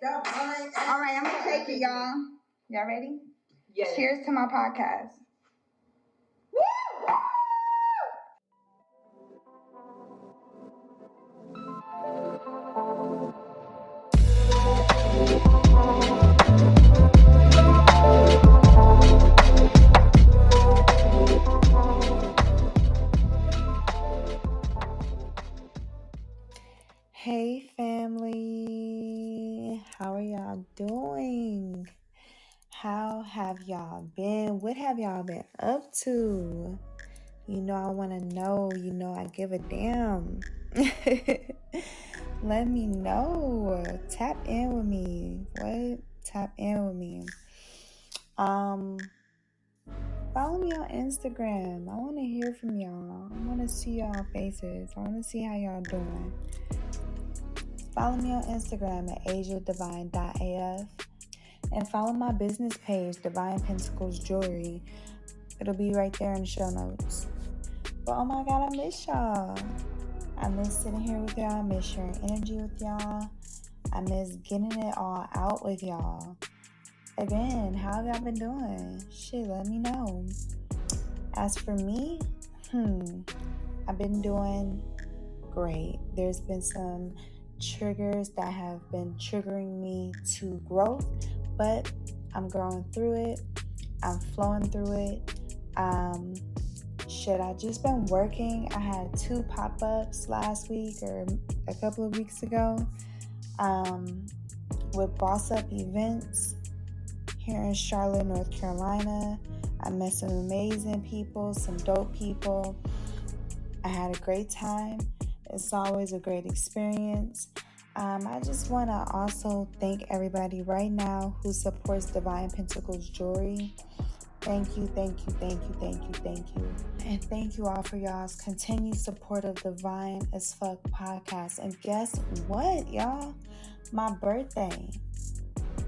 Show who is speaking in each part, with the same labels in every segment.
Speaker 1: All right, I'm gonna take it, y'all. Y'all ready? Yes. Cheers to my podcast. Woo! Hey family, how are y'all doing? How have y'all been? What have y'all been up to? You know I want to know. You know I give a damn. Let me know. Tap in with me. What? Tap in with me. Follow me on Instagram. I want to hear from y'all. I want to see y'all faces. I want to see how y'all doing. Follow me on Instagram at asiadivine.af and follow my business page, Divine Pentacles Jewelry. It'll be right there in the show notes. But oh my God, I miss y'all. I miss sitting here with y'all. I miss sharing energy with y'all. I miss getting it all out with y'all. Again, how have y'all been doing? Shit, let me know. As for me, I've been doing great. There's been some triggers that have been triggering me to growth, but I'm growing through it. I'm flowing through it. I just been working. I had 2 pop-ups last week or a couple of weeks ago with Boss Up Events here in Charlotte, North Carolina. I met some amazing people, some dope people. I had a great time. It's always a great experience. I just want to also thank everybody right now who supports Divine Pentacles Jewelry. Thank you. And thank you all for y'all's continued support of Divine as Fuck podcast. And guess what, y'all? My birthday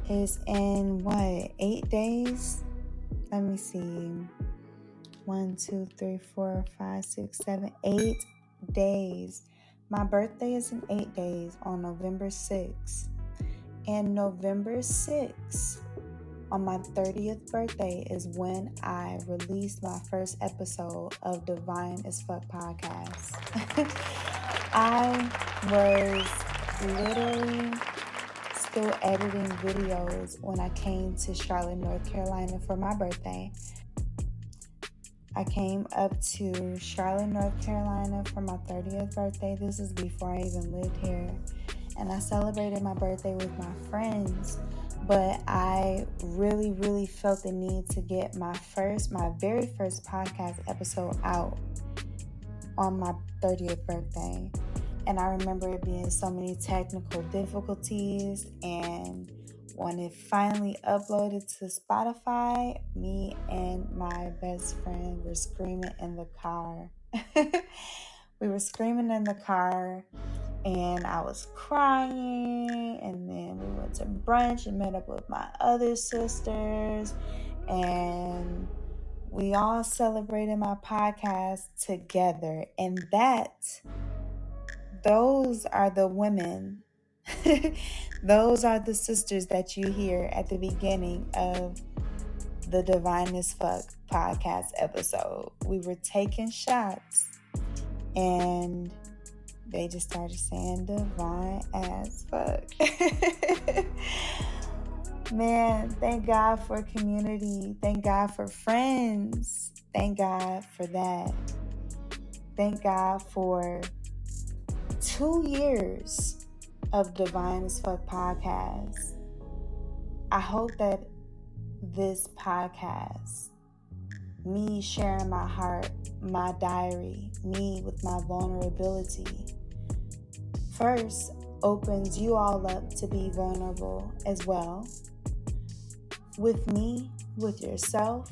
Speaker 1: is in 8 days? Let me see. 1, 2, 3, 4, 5, 6, 7, 8 days. My birthday is in 8 days on November 6th. And November 6th, on my 30th birthday, is when I released my first episode of Divine as Fuck podcast. I was literally still editing videos when I came to Charlotte, North Carolina for my birthday. I came up to Charlotte, North Carolina for my 30th birthday. This is before I even lived here. And I celebrated my birthday with my friends. But I really, really felt the need to get my very first podcast episode out on my 30th birthday. And I remember it being so many technical difficulties, and when it finally uploaded to Spotify, me and my best friend were screaming in the car. We were screaming in the car, and I was crying, and then we went to brunch and met up with my other sisters, and we all celebrated my podcast together. And those are the women. Those are the sisters that you hear at the beginning of the Divine as Fuck podcast episode. We were taking shots, and they just started saying Divine as Fuck. Man, thank God for community. Thank God for friends. Thank God for that. Thank God for 2 years of Divine as Fuck podcast. I hope that this podcast, me sharing my heart, my diary, me with my vulnerability, first opens you all up to be vulnerable as well. With me, with yourself,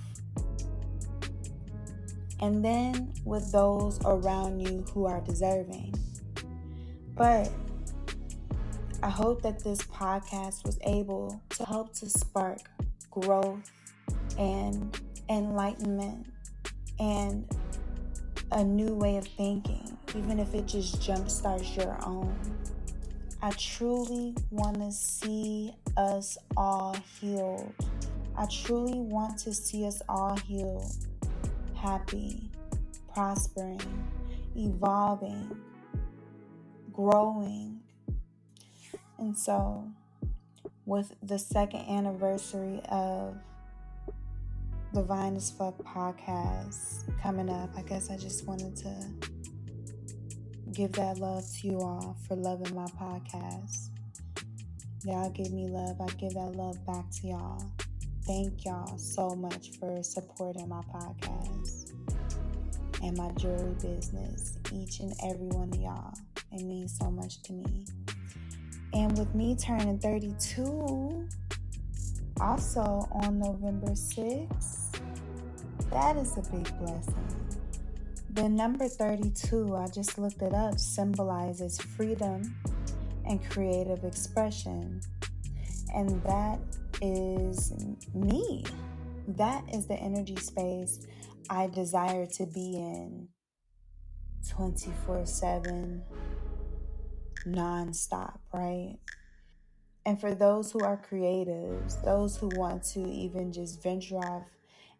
Speaker 1: and then with those around you who are deserving. But I hope that this podcast was able to help to spark growth and enlightenment and a new way of thinking, even if it just jumpstarts your own. I truly want to see us all healed. I truly want to see us all healed, happy, prospering, evolving, growing. And so, with the second anniversary of the Vine as Fuck podcast coming up, I guess I just wanted to give that love to you all for loving my podcast. Y'all give me love, I give that love back to y'all. Thank y'all so much for supporting my podcast and my jewelry business, each and every one of y'all. It means so much to me. And with me turning 32, also on November 6th, that is a big blessing. The number 32, I just looked it up, symbolizes freedom and creative expression. And that is me. That is the energy space I desire to be in 24/7, nonstop, right? And for those who are creatives, those who want to even just venture off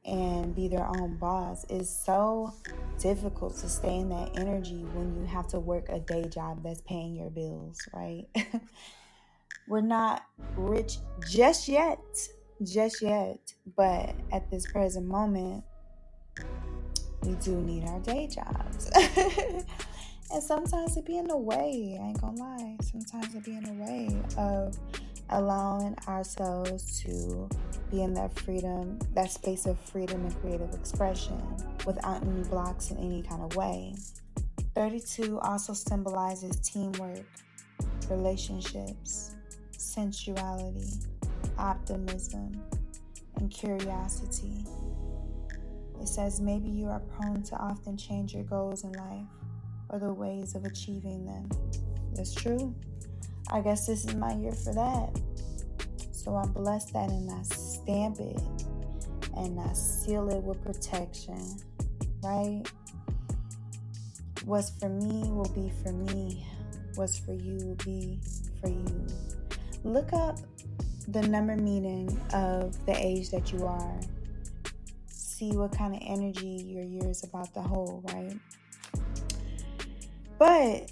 Speaker 1: and be their own boss, it's so difficult to stay in that energy when you have to work a day job that's paying your bills, right? We're not rich just yet, but at this present moment, we do need our day jobs. And sometimes it be in the way, I ain't gonna lie. Sometimes it be in the way of allowing ourselves to be in that freedom, that space of freedom and creative expression without any blocks in any kind of way. 32 also symbolizes teamwork, relationships, sensuality, optimism, and curiosity. It says maybe you are prone to often change your goals in life or the ways of achieving them. That's true. I guess this is my year for that. So I bless that and I stamp it and I seal it with protection, right? What's for me will be for me. What's for you will be for you. Look up the number meaning of the age that you are. See what kind of energy your year is about to hold, right? But,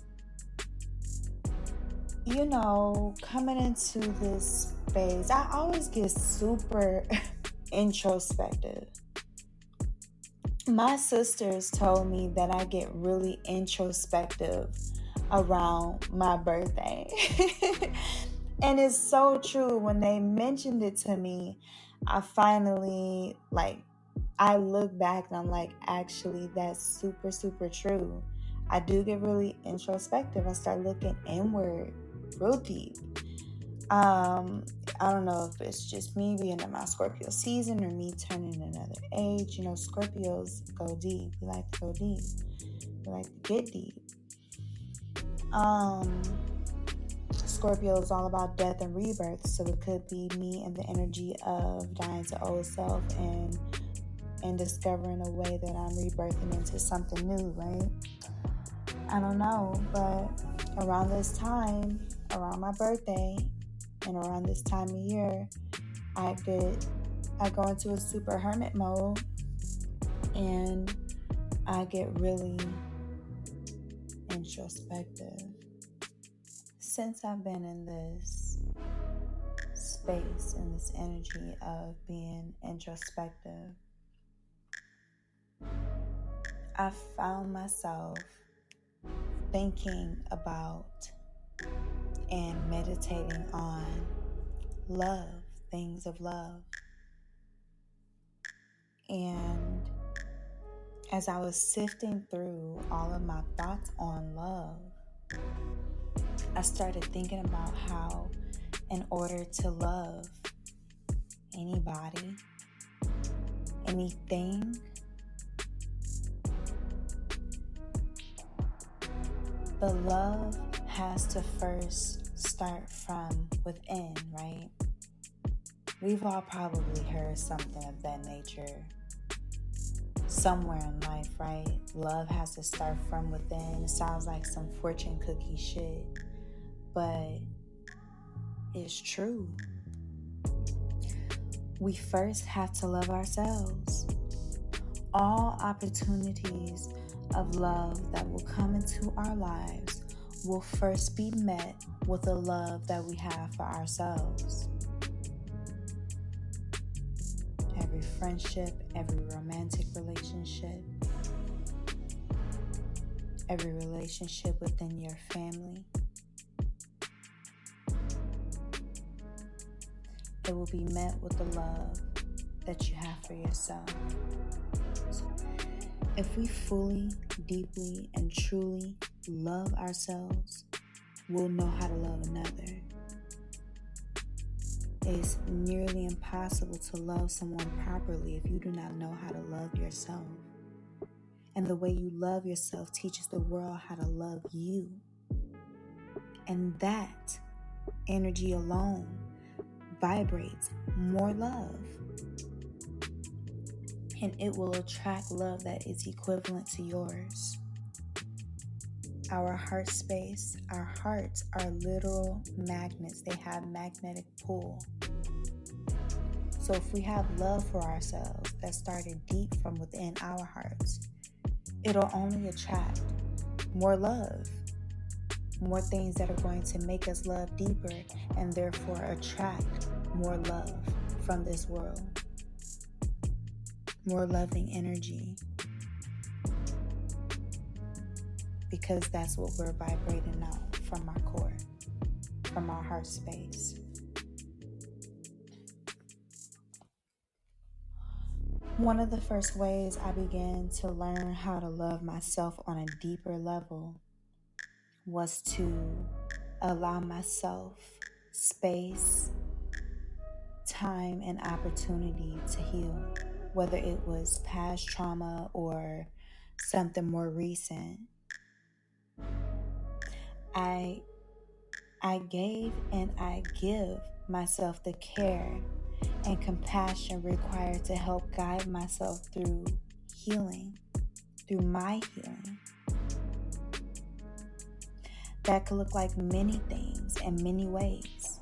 Speaker 1: coming into this phase, I always get super introspective. My sisters told me that I get really introspective around my birthday. And it's so true. When they mentioned it to me, I finally, I look back and I'm like, actually, that's super, super true. I do get really introspective. I start looking inward real deep. I don't know if it's just me being in my Scorpio season or me turning another age. Scorpios go deep. We like to go deep. We like to get deep. Scorpio is all about death and rebirth. So it could be me and the energy of dying to old self and discovering a way that I'm rebirthing into something new, right? I don't know, but around this time, around my birthday, and around this time of year, I go into a super hermit mode, and I get really introspective. Since I've been in this space and this energy of being introspective, I found myself thinking about and meditating on love, things of love. And as I was sifting through all of my thoughts on love, I started thinking about how in order to love anybody, anything, the love has to first start from within, right? We've all probably heard something of that nature somewhere in life, right? Love has to start from within. It sounds like some fortune cookie shit. but it's true. We first have to love ourselves. All opportunities of love that will come into our lives will first be met with the love that we have for ourselves. Every friendship, every romantic relationship, every relationship within your family, it will be met with the love that you have for yourself. If we fully, deeply, and truly love ourselves, we'll know how to love another. It's nearly impossible to love someone properly if you do not know how to love yourself. And the way you love yourself teaches the world how to love you. And that energy alone vibrates more love. And it will attract love that is equivalent to yours. Our heart space, our hearts are literal magnets. They have magnetic pull. So if we have love for ourselves that started deep from within our hearts, it'll only attract more love, more things that are going to make us love deeper and therefore attract more love from this world. More loving energy. Because that's what we're vibrating out from our core, from our heart space. One of the first ways I began to learn how to love myself on a deeper level was to allow myself space, time, and opportunity to heal, whether it was past trauma or something more recent. I gave and I give myself the care and compassion required to help guide myself through healing, through my healing. That could look like many things in many ways.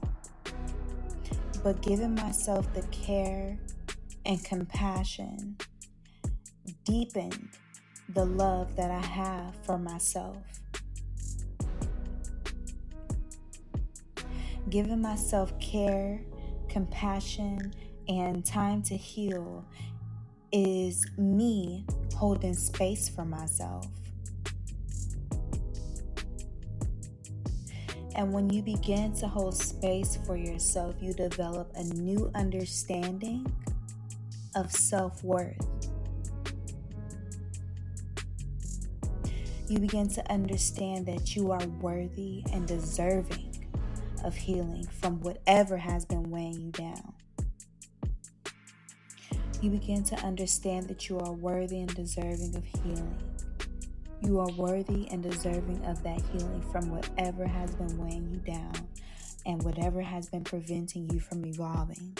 Speaker 1: But giving myself the care and compassion deepened the love that I have for myself. Giving myself care, compassion, and time to heal is me holding space for myself. And when you begin to hold space for yourself, you develop a new understanding of self-worth. You begin to understand that you are worthy and deserving of healing from whatever has been weighing you down. You begin to understand that you are worthy and deserving of healing. You are worthy and deserving of that healing from whatever has been weighing you down and whatever has been preventing you from evolving.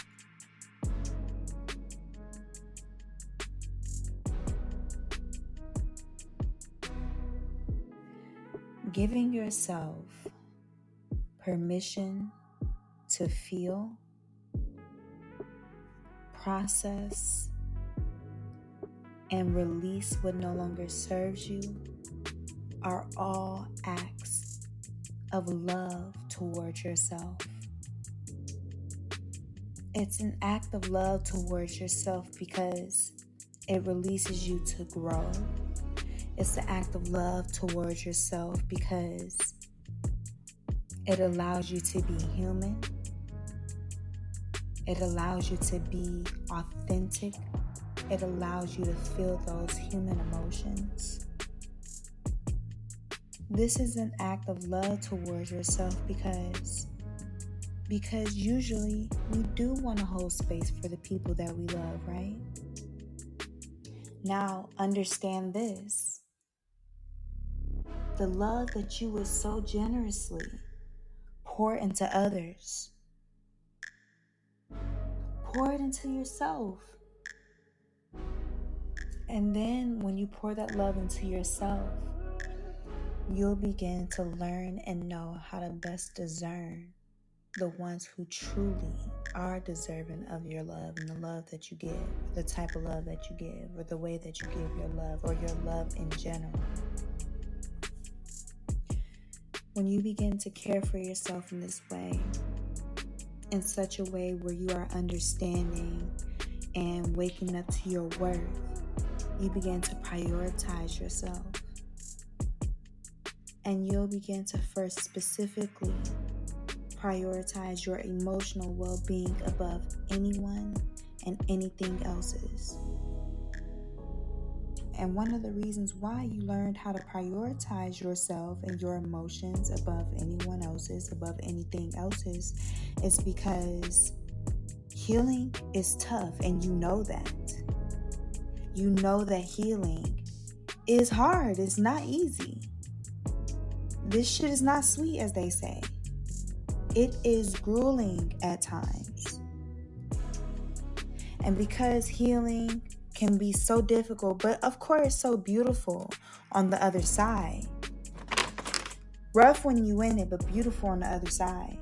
Speaker 1: Giving yourself permission to feel, process, and release what no longer serves you are all acts of love towards yourself. It's an act of love towards yourself because it releases you to grow. It's an act of love towards yourself because it allows you to be human. It allows you to be authentic. It allows you to feel those human emotions. This is an act of love towards yourself because usually we do want to hold space for the people that we love, right? Now, understand this. The love that you would so generously pour into others, pour it into yourself. And then when you pour that love into yourself, you'll begin to learn and know how to best discern the ones who truly are deserving of your love and the love that you give, the type of love that you give, or the way that you give your love, or your love in general. When you begin to care for yourself in this way, in such a way where you are understanding and waking up to your worth, you begin to prioritize yourself. And you'll begin to first specifically prioritize your emotional well-being above anyone and anything else's. And one of the reasons why you learned how to prioritize yourself and your emotions above anyone else's, above anything else's, is because healing is tough, and you know that. You know that healing is hard. It's not easy. This shit is not sweet, as they say. It is grueling at times. And because healing can be so difficult, but of course so beautiful on the other side. Rough when you in it, but beautiful on the other side.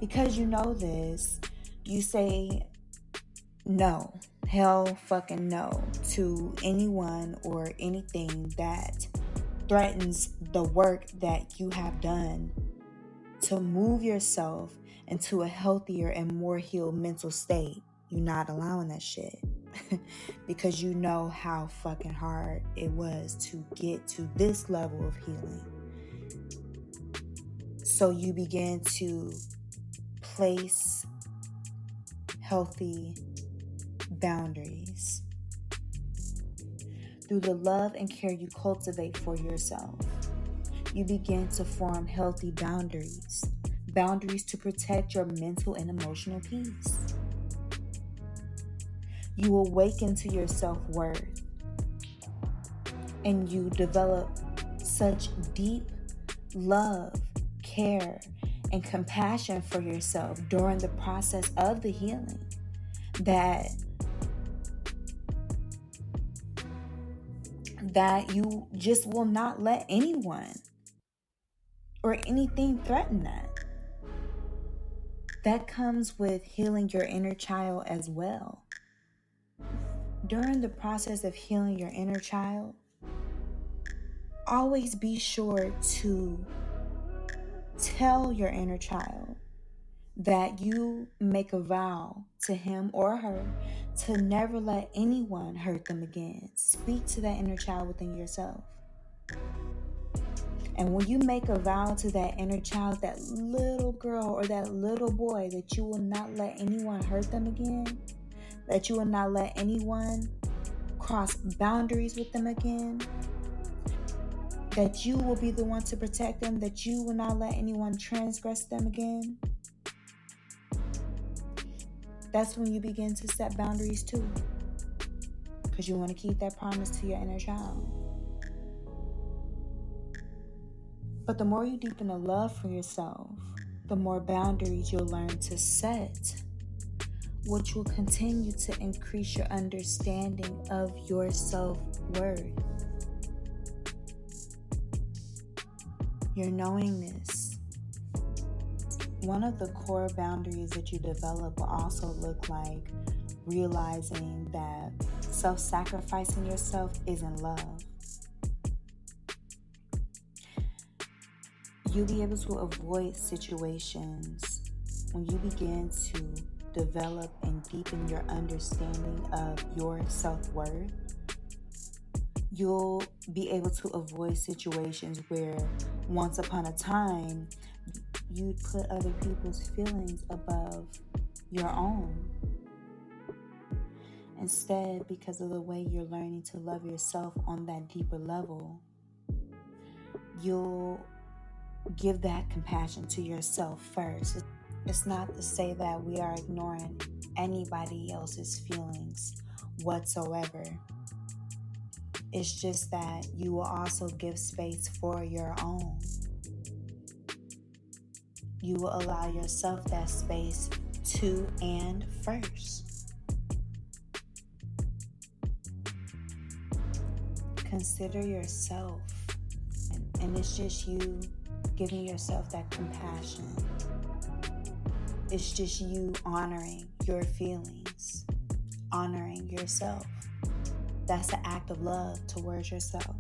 Speaker 1: Because you know this, you say no, hell fucking no, to anyone or anything that threatens the work that you have done to move yourself into a healthier and more healed mental state. You're not allowing that shit because you know how fucking hard it was to get to this level of healing. So you begin to place healthy boundaries. Through the love and care you cultivate for yourself, you begin to form healthy boundaries. Boundaries to protect your mental and emotional peace. You awaken to your self-worth, and you develop such deep love, care, and compassion for yourself during the process of the healing that you just will not let anyone or anything threaten that. That comes with healing your inner child as well. During the process of healing your inner child, always be sure to tell your inner child that you make a vow to him or her to never let anyone hurt them again. Speak to that inner child within yourself. And when you make a vow to that inner child, that little girl or that little boy, that you will not let anyone hurt them again, that you will not let anyone cross boundaries with them again, that you will be the one to protect them, that you will not let anyone transgress them again, that's when you begin to set boundaries too. Because you want to keep that promise to your inner child. But the more you deepen the love for yourself, the more boundaries you'll learn to set, which will continue to increase your understanding of your self-worth. You're knowing this. One of the core boundaries that you develop will also look like realizing that self-sacrificing yourself isn't love. You'll be able to avoid situations when you begin to develop and deepen your understanding of your self-worth. You'll be able to avoid situations where once upon a time you'd put other people's feelings above your own. Instead, because of the way you're learning to love yourself on that deeper level, you'll give that compassion to yourself first. It's not to say that we are ignoring anybody else's feelings whatsoever. It's just that you will also give space for your own. You will allow yourself that space to and first. consider yourself, and it's just you giving yourself that compassion. It's just you honoring your feelings, honoring yourself. That's an act of love towards yourself.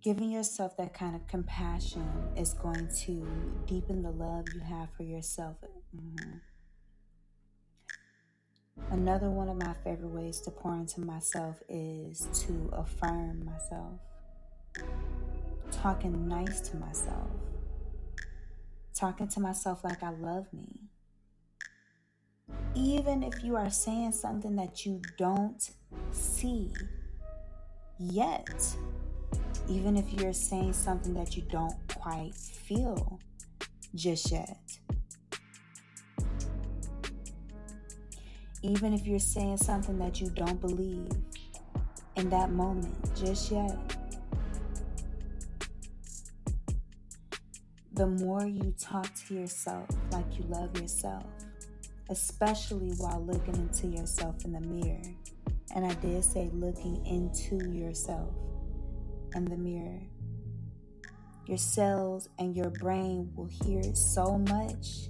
Speaker 1: Giving yourself that kind of compassion is going to deepen the love you have for yourself. Another one of my favorite ways to pour into myself is to affirm myself. Talking nice to myself. Talking to myself like I love me. Even if you are saying something that you don't see yet. Even if you're saying something that you don't quite feel just yet. Even if you're saying something that you don't believe in that moment just yet. The more you talk to yourself like you love yourself, especially while looking into yourself in the mirror. And I did say looking into yourself in the mirror. Your cells and your brain will hear it so much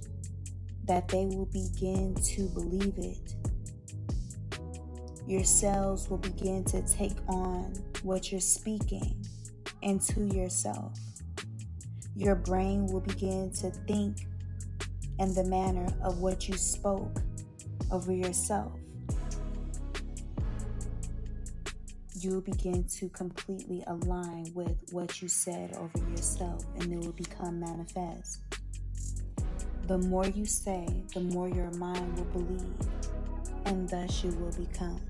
Speaker 1: that they will begin to believe it. Your cells will begin to take on what you're speaking into yourself. Your brain will begin to think in the manner of what you spoke over yourself. You will begin to completely align with what you said over yourself, and it will become manifest. The more you say, the more your mind will believe, and thus you will become.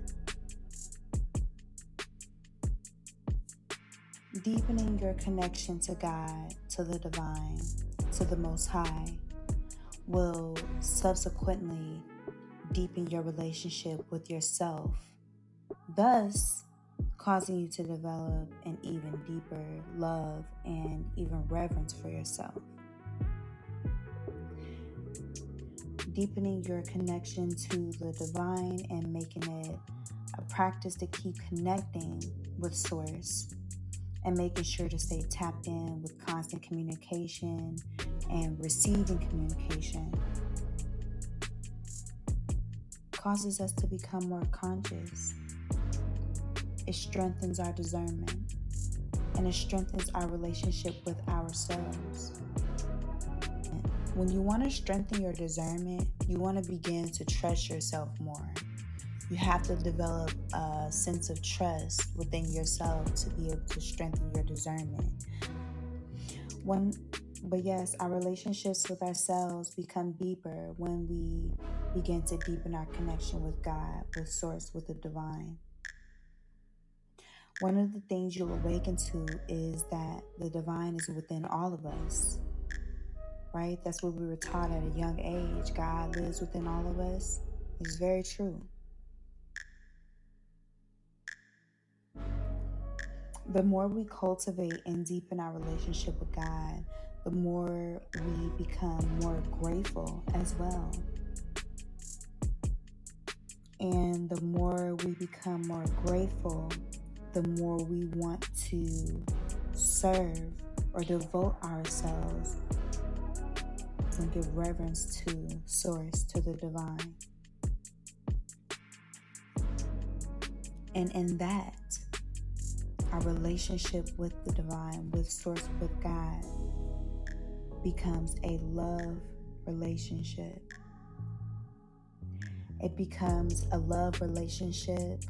Speaker 1: Deepening your connection to God, to the divine, to the Most High, will subsequently deepen your relationship with yourself, thus causing you to develop an even deeper love and even reverence for yourself. Deepening your connection to the divine and making it a practice to keep connecting with Source and making sure to stay tapped in with constant communication and receiving communication causes us to become more conscious. It strengthens our discernment, and it strengthens our relationship with ourselves. When you want to strengthen your discernment, you want to begin to trust yourself more. You have to develop a sense of trust within yourself to be able to strengthen your discernment. But yes, our relationships with ourselves become deeper when we begin to deepen our connection with God, with Source, with the divine. One of the things you'll awaken to is that the divine is within all of us, right? That's what we were taught at a young age. God lives within all of us. It's very true. The more we cultivate and deepen our relationship with God, the more we become more grateful as well. And the more we become more grateful, the more we want to serve or devote ourselves and give reverence to Source, to the divine. And in that, our relationship with the divine, with Source, with God, becomes a love relationship. It becomes a love relationship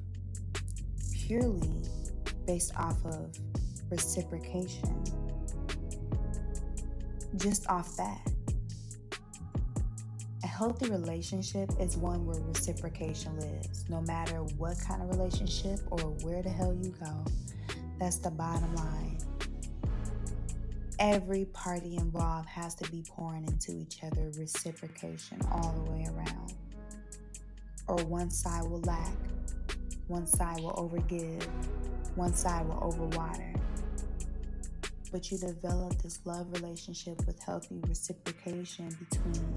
Speaker 1: purely based off of reciprocation. Just off that. A healthy relationship is one where reciprocation lives. No matter what kind of relationship or where the hell you go, that's the bottom line. Every party involved has to be pouring into each other reciprocation all the way around. Or one side will lack, one side will overgive, one side will overwater. But you develop this love relationship with healthy reciprocation between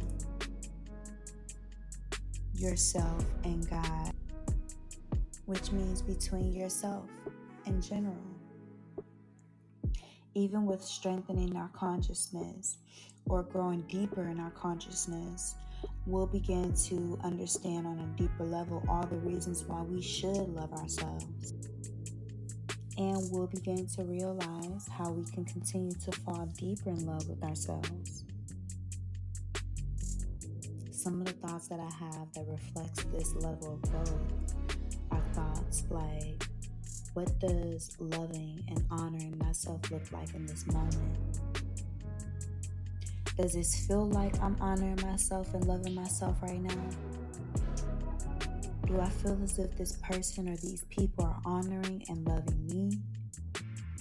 Speaker 1: yourself and God, which means between yourself in general. Even with strengthening our consciousness or growing deeper in our consciousness, we'll begin to understand on a deeper level all the reasons why we should love ourselves. And we'll begin to realize how we can continue to fall deeper in love with ourselves. Some of the thoughts that I have that reflects this level of growth are thoughts like, what does loving and honoring myself look like in this moment? Does this feel like I'm honoring myself and loving myself right now? Do I feel as if this person or these people are honoring and loving me?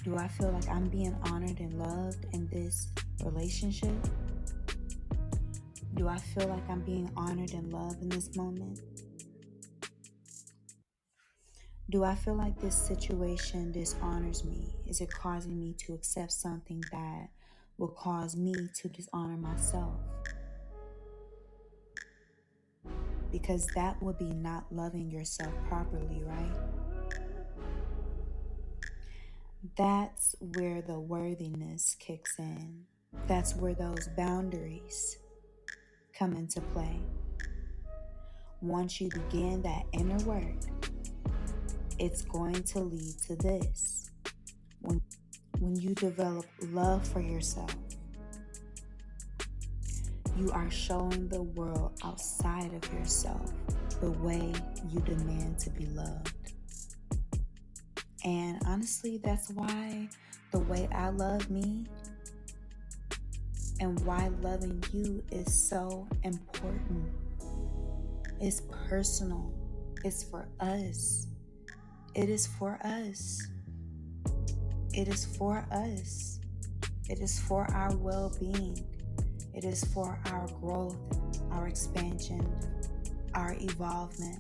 Speaker 1: Do I feel like I'm being honored and loved in this relationship? Do I feel like I'm being honored and loved in this moment? Do I feel like this situation dishonors me? Is it causing me to accept something that will cause me to dishonor myself? Because that would be not loving yourself properly, right? That's where the worthiness kicks in. That's where those boundaries come into play. Once you begin that inner work, it's going to lead to this. When you develop love for yourself, you are showing the world outside of yourself the way you demand to be loved. And honestly, that's why the way I love me and why loving you is so important. It's personal. It's for us. It is for us. It is for us. It is for our well-being. It is for our growth, our expansion, our evolvement,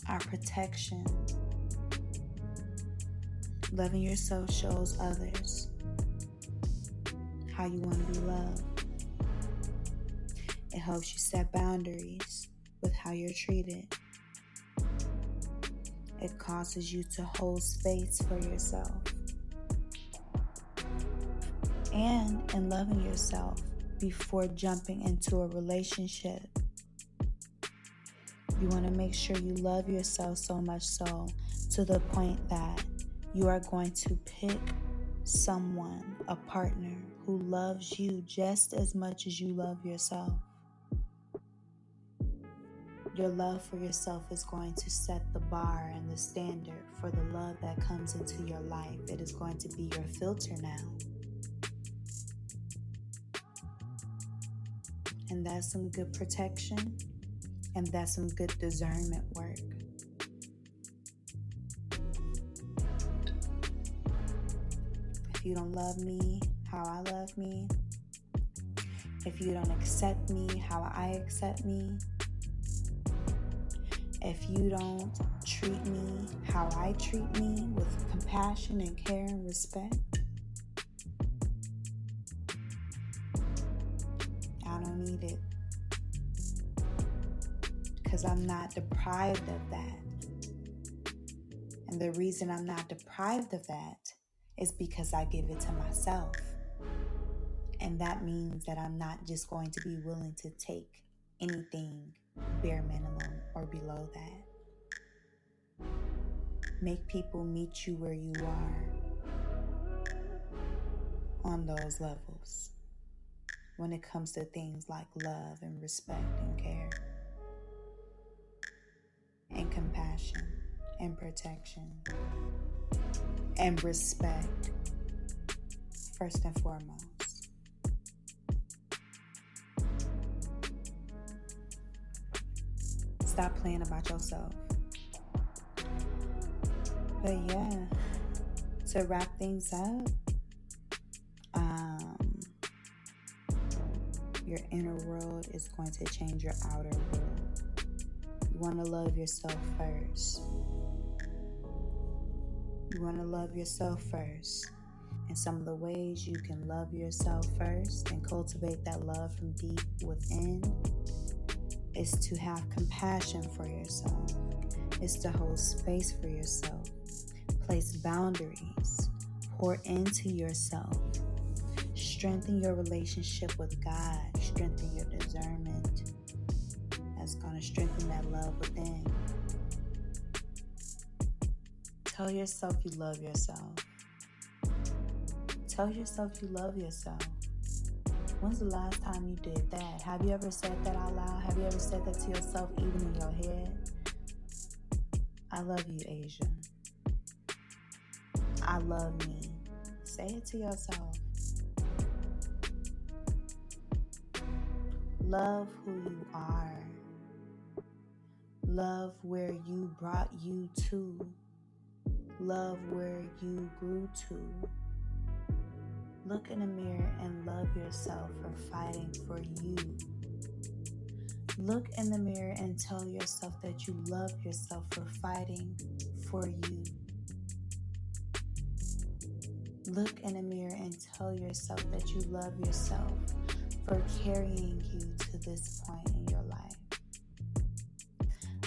Speaker 1: our protection. Loving yourself shows others how you want to be loved. It helps you set boundaries with how you're treated. It causes you to hold space for yourself. And in loving yourself before jumping into a relationship, you want to make sure you love yourself so much so to the point that you are going to pick someone, a partner, who loves you just as much as you love yourself. Your love for yourself is going to set the bar and the standard for the love that comes into your life. It is going to be your filter now. And that's some good protection, and that's some good discernment work. If you don't love me how I love me, if you don't accept me how I accept me, if you don't treat me how I treat me with compassion and care and respect, I don't need it. Because I'm not deprived of that. And the reason I'm not deprived of that is because I give it to myself. And that means that I'm not just going to be willing to take anything bare minimum or below that. Make people meet you where you are on those levels when it comes to things like love and respect and care and compassion and protection and respect, first and foremost. Stop playing about yourself. But yeah, to wrap things up, your inner world is going to change your outer world. You want to love yourself first. You want to love yourself first. And some of the ways you can love yourself first and cultivate that love from deep within is to have compassion for yourself, is to hold space for yourself, place boundaries, pour into yourself, strengthen your relationship with God, strengthen your discernment. That's going to strengthen that love within. Tell yourself you love yourself. Tell yourself you love yourself. When's the last time you did that? Have you ever said that out loud? Have you ever said that to yourself even in your head? I love you, Asia. I love me. Say it to yourself. Love who you are. Love where you brought you to. Love where you grew to. Look in the mirror and love yourself for fighting for you. Look in the mirror and tell yourself that you love yourself for fighting for you. Look in the mirror and tell yourself that you love yourself for carrying you to this point in your life.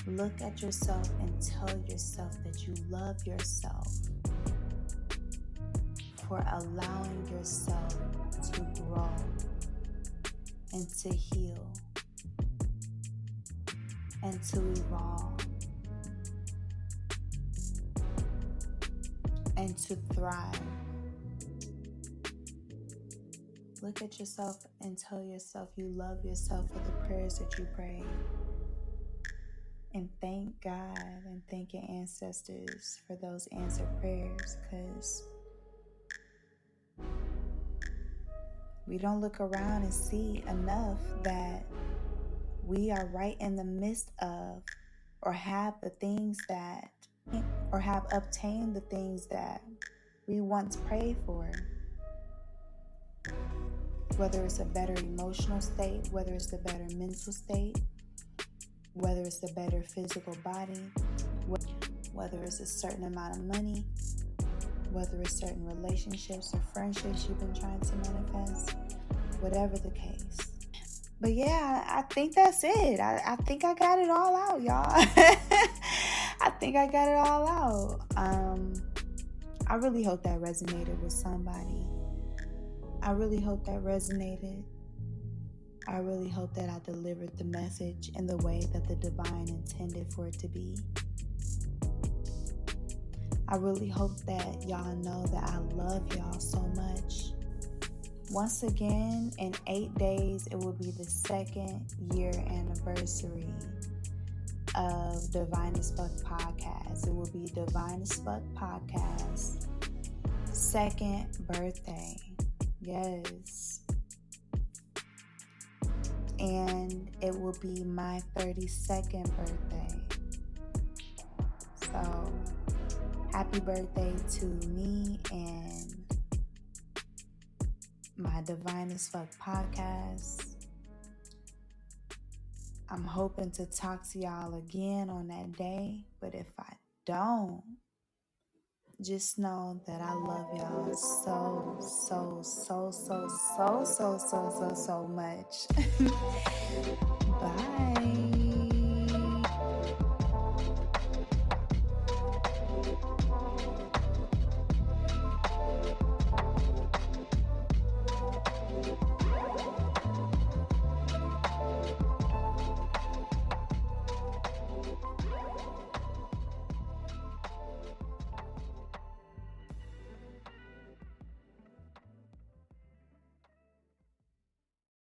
Speaker 1: Look at yourself and tell yourself that you love yourself for allowing yourself to grow and to heal and to evolve and to thrive. Look at yourself and tell yourself you love yourself for the prayers that you pray. And thank God and thank your ancestors for those answered prayers, because we don't look around and see enough that we are right in the midst of or have obtained the things that we once prayed for. Whether it's a better emotional state, whether it's a better mental state, whether it's a better physical body, whether it's a certain amount of money, whether it's certain relationships or friendships you've been trying to manifest, whatever the case. But yeah, I think that's it. I think I got it all out, y'all. I think I got it all out. I really hope that resonated with somebody. I really hope that resonated. I really hope that I delivered the message in the way that the divine intended for it to be. I really hope that y'all know that I love y'all so much. Once again, in 8 days, it will be the 2nd year anniversary of Divine as Fuck Podcast. It will be Divine as Fuck Podcast 2nd birthday. Yes. And it will be my 32nd birthday. So, happy birthday to me and my Divine as Fuck podcast. I'm hoping to talk to y'all again on that day, but if I don't, just know that I love y'all so much.